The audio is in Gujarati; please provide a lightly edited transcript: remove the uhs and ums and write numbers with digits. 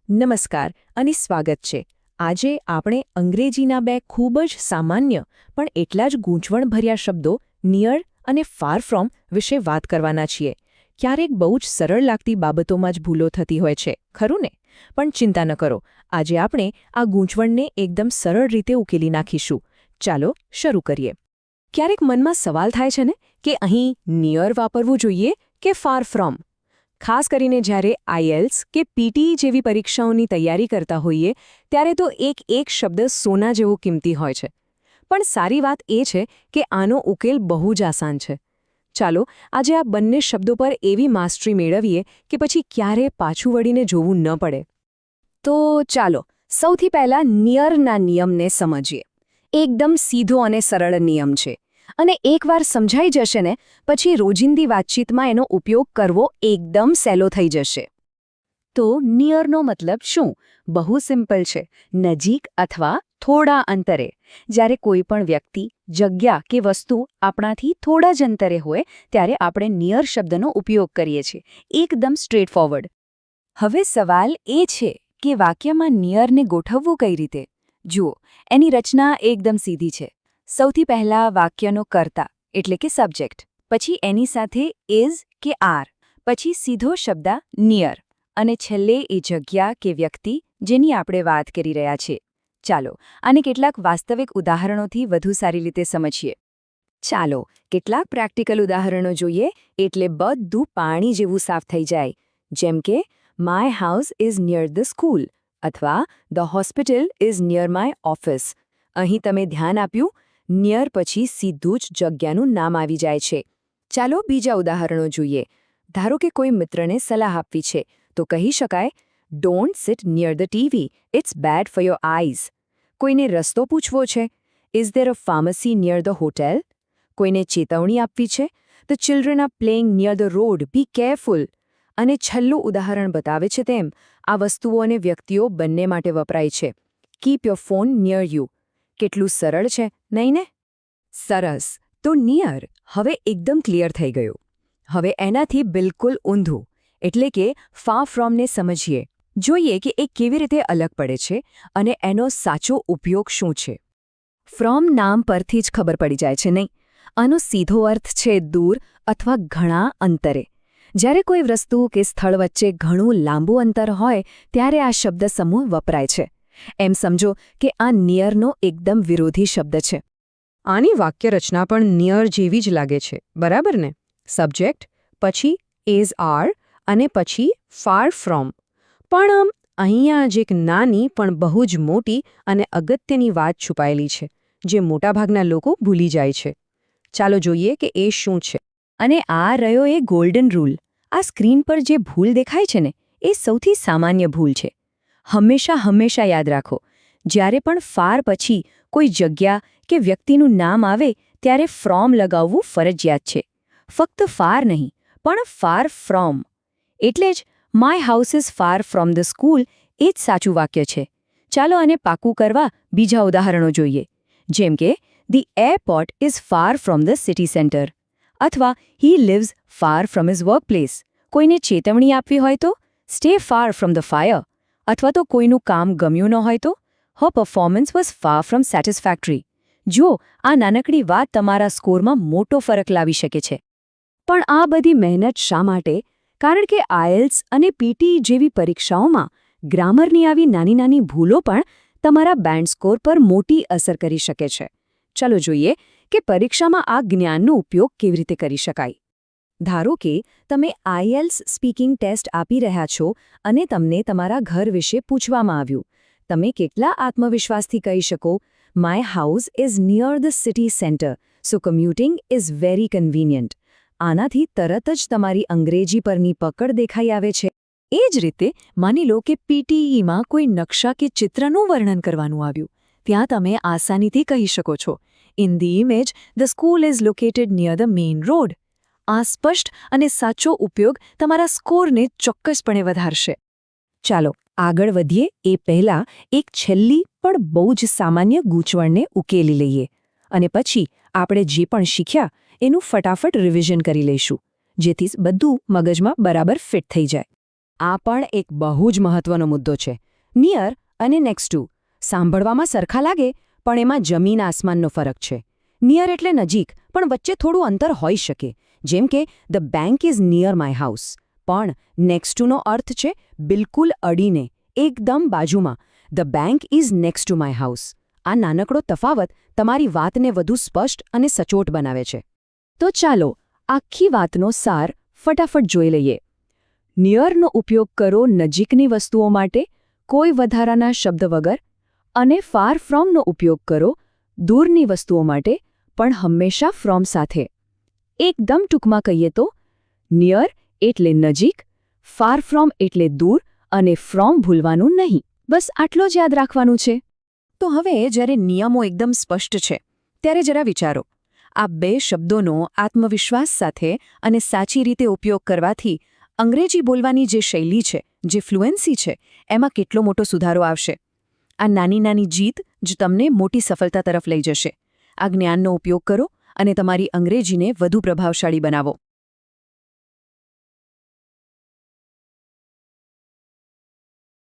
નમસ્કાર અને સ્વાગત છે. આજે આપણે અંગ્રેજીના બે ખૂબ જ સામાન્ય પણ એટલા જ ગૂંચવણભર્યા શબ્દો નિયર અને ફાર ફ્રોમ વિશે વાત કરવાના છીએ. ક્યારેક બહુ જ સરળ લાગતી બાબતોમાં જ ભૂલો થતી હોય છે, ખરું ને? પણ ચિંતા ન કરો, આજે આપણે આ ગૂંચવણને એકદમ સરળ રીતે ઉકેલી નાખીશું. ચાલો શરૂ કરીએ. ક્યારેક મનમાં સવાલ થાય છે ને કે અહીં નિયર વાપરવું જોઈએ કે ફાર ફ્રોમ? ખાસ કરીને જ્યારે આઈએલ્સ કે પીટી જેવી પરીક્ષાઓની તૈયારી કરતા હોઈએ ત્યારે તો એક શબ્દ સોના જેવો કિંમતી હોય છે. પણ સારી વાત એ છે કે આનો ઉકેલ બહુ જ આસાન છે. ચાલો આજે આ બંને શબ્દો પર એવી માસ્ટરી મેળવીએ કે પછી ક્યારે પાછું વળીને જોવું ન પડે. તો ચાલો સૌથી પહેલા નિયરના નિયમને સમજીએ. એકદમ સીધો અને સરળ નિયમ છે. અને એકવાર સમજાઈ જશે ને પછી રોજિંદી વાતચીતમાં એનો ઉપયોગ કરવો એકદમ સહેલો થઈ જશે. તો નિયરનો મતલબ શું? બહુ સિમ્પલ છે. નજીક અથવા થોડા અંતરે. જ્યારે કોઈ પણ વ્યક્તિ, જગ્યા કે વસ્તુ આપણાથી થોડા જ અંતરે હોય ત્યારે આપણે નિયર શબ્દનો ઉપયોગ કરીએ છીએ. એકદમ સ્ટ્રેટ ફોરવર્ડ. હવે સવાલ એ છે કે વાક્યમાં નિયરને ગોઠવવું કઈ રીતે? જુઓ, એની રચના એકદમ સીધી છે. સૌથી પહેલા વાક્યનો કર્તા એટલે કે સબ્જેક્ટ, પછી એની સાથે ઇઝ કે આર, પછી સીધો શબ્દ નિયર અને છેલ્લે એ જગ્યા કે વ્યક્તિ જેની આપણે વાત કરી રહ્યા છીએ. ચાલો આને કેટલાક વાસ્તવિક ઉદાહરણોથી વધુ સારી રીતે સમજીએ. ચાલો કેટલાક પ્રેક્ટિકલ ઉદાહરણો જોઈએ એટલે બધું પાણી જેવું સાફ થઈ જાય. જેમ કે my house is near the school અથવા the hospital is near my office. અહીં તમે ધ્યાન આપ્યું? નિયર પછી સીધું જ જગ્યાનું નામ આવી જાય છે. ચાલો બીજા ઉદાહરણો જોઈએ. ધારો કે કોઈ મિત્રને સલાહ આપવી છે તો કહી શકાય don't sit near the TV, it's bad for your eyes. કોઈને રસ્તો પૂછવો છે is there a pharmacy near the hotel. કોઈને ચેતવણી આપવી છે the children are playing near the road, be careful. અને છેલ્લું ઉદાહરણ બતાવે છે તેમ આ વસ્તુઓ અને વ્યક્તિઓ બંને માટે વપરાય છે. Keep your phone near you. કેટલું સરળ છે, નહીં ને? સરસ. તો નિયર હવે એકદમ ક્લિયર થઈ ગયું. હવે એનાથી બિલકુલ ઊંધું એટલે કે ફાર ફ્રોમને સમજીએ. જોઈએ કે એ કેવી રીતે અલગ પડે છે અને એનો સાચો ઉપયોગ શું છે. ફ્રોમ નામ પરથી જ ખબર પડી જાય છે, નહીં? આનો સીધો અર્થ છે દૂર અથવા ઘણા અંતરે. જ્યારે કોઈ વસ્તુ કે સ્થળ વચ્ચે ઘણું લાંબુ અંતર હોય ત્યારે આ શબ્દ સમૂહ વપરાય છે. એમ સમજો કે આ નિયરનો એકદમ વિરોધી શબ્દ છે. આની વાક્યરચના પણ નિયર જેવી જ લાગે છે, બરાબર ને? સબ્જેક્ટ, પછી ઇઝ આર અને પછી ફાર ફ્રોમ. પણ અહીંયા જ એક નાની પણ બહુ જ મોટી અને અગત્યની વાત છુપાયેલી છે જે મોટાભાગના લોકો ભૂલી જાય છે. ચાલો જોઈએ કે એ શું છે. અને આ રહ્યો એ ગોલ્ડન રૂલ. આ સ્ક્રીન પર જે ભૂલ દેખાય છે ને એ સૌથી સામાન્ય ભૂલ છે. હંમેશા યાદ રાખો, જ્યારે પણ ફાર પછી કોઈ જગ્યા કે વ્યક્તિનું નામ આવે ત્યારે ફ્રોમ લગાવવું ફરજિયાત છે. ફક્ત ફાર નહીં, પણ ફાર ફ્રોમ. એટલે જ my house is far from the school એ જ સાચું વાક્ય છે. ચાલો આને પાકું કરવા બીજા ઉદાહરણો જોઈએ. જેમ કે the airport is far from the city centre અથવા he lives far from his workplace. કોઈને ચેતવણી આપવી હોય તો stay far from the fire. અથવા તો કોઈનું કામ ગમ્યું ન હોય તો her performance was far from satisfactory. જુઓ, આ નાનકડી વાત તમારા સ્કોરમાં મોટો ફરક લાવી શકે છે. પણ આ બધી મહેનત શા માટે? કારણ કે આઈએલ્સ અને પીટી જેવી પરીક્ષાઓમાં ગ્રામરની આવી નાની ભૂલો પણ તમારા બેન્ડ સ્કોર પર મોટી અસર કરી શકે છે. ચાલો જોઈએ કે પરીક્ષામાં આ જ્ઞાનનો ઉપયોગ કેવી રીતે કરી શકાય. ધારો કે તમે આઈએલ્સ સ્પીકિંગ ટેસ્ટ આપી રહ્યા છો અને તમને તમારા ઘર વિશે પૂછવામાં આવ્યું. તમે કેટલા આત્મવિશ્વાસથી કહી શકો my house is near the city centre, so commuting is very convenient. આનાથી તરત જ તમારી અંગ્રેજી પરની પકડ દેખાઈ આવે છે. એ જ રીતે માની લો કે પીટીઈમાં કોઈ નકશા કે ચિત્રનું વર્ણન કરવાનું આવ્યું. ત્યાં તમે આસાનીથી કહી શકો છો in the image the school is located near the main road. આ સ્પષ્ટ અને સાચો ઉપયોગ તમારા સ્કોરને ચોક્કસપણે વધારશે. ચાલો આગળ વધીએ એ પહેલાં એક છેલ્લી પણ બહુ જ સામાન્ય ગૂંચવણને ઉકેલી લઈએ અને પછી આપણે જે પણ શીખ્યા એનું ફટાફટ રિવિઝન કરી લઈશું જેથી બધું મગજમાં બરાબર ફિટ થઈ જાય. આ પણ એક બહુ જ મહત્વનો મુદ્દો છે. નિયર અને નેક્સ્ટ ટુ સાંભળવામાં સરખા લાગે, પણ એમાં જમીન આસમાનનો ફરક છે. નિયર એટલે નજીક, પણ વચ્ચે થોડું અંતર હોઈ શકે. જેમ કે the bank is near my house. પણ નેક્સ્ટ ટુનો અર્થ છે બિલકુલ અડીને, એકદમ બાજુમાં. The bank is next to my house. આ નાનકડો તફાવત તમારી વાતને વધુ સ્પષ્ટ અને સચોટ બનાવે છે. તો ચાલો આખી વાતનો સાર ફટાફટ જોઈ લઈએ. નિયરનો ઉપયોગ કરો નજીકની વસ્તુઓ માટે, કોઈ વધારાના શબ્દ વગર, અને ફાર ફ્રોમનો ઉપયોગ કરો દૂરની વસ્તુઓ માટે, પણ હંમેશા ફ્રોમ સાથે. એકદમ ટૂંકમાં કહીએ તો નિયર એટલે નજીક, ફાર ફ્રોમ એટલે દૂર, અને ફ્રોમ ભૂલવાનું નહીં. બસ આટલો જ યાદ રાખવાનું છે. તો હવે જ્યારે નિયમો એકદમ સ્પષ્ટ છે, ત્યારે જરા વિચારો, આ બે શબ્દોનો આત્મવિશ્વાસ સાથે અને સાચી રીતે ઉપયોગ કરવાથી અંગ્રેજી બોલવાની જે શૈલી છે, જે ફ્લુએન્સી છે, એમાં કેટલો મોટો સુધારો આવશે. આ નાની નાની જીત જ તમને મોટી સફળતા તરફ લઈ જશે. આ જ્ઞાનનો ઉપયોગ કરો અને તમારી અંગ્રેજીને વધુ પ્રભાવશાળી બનાવો.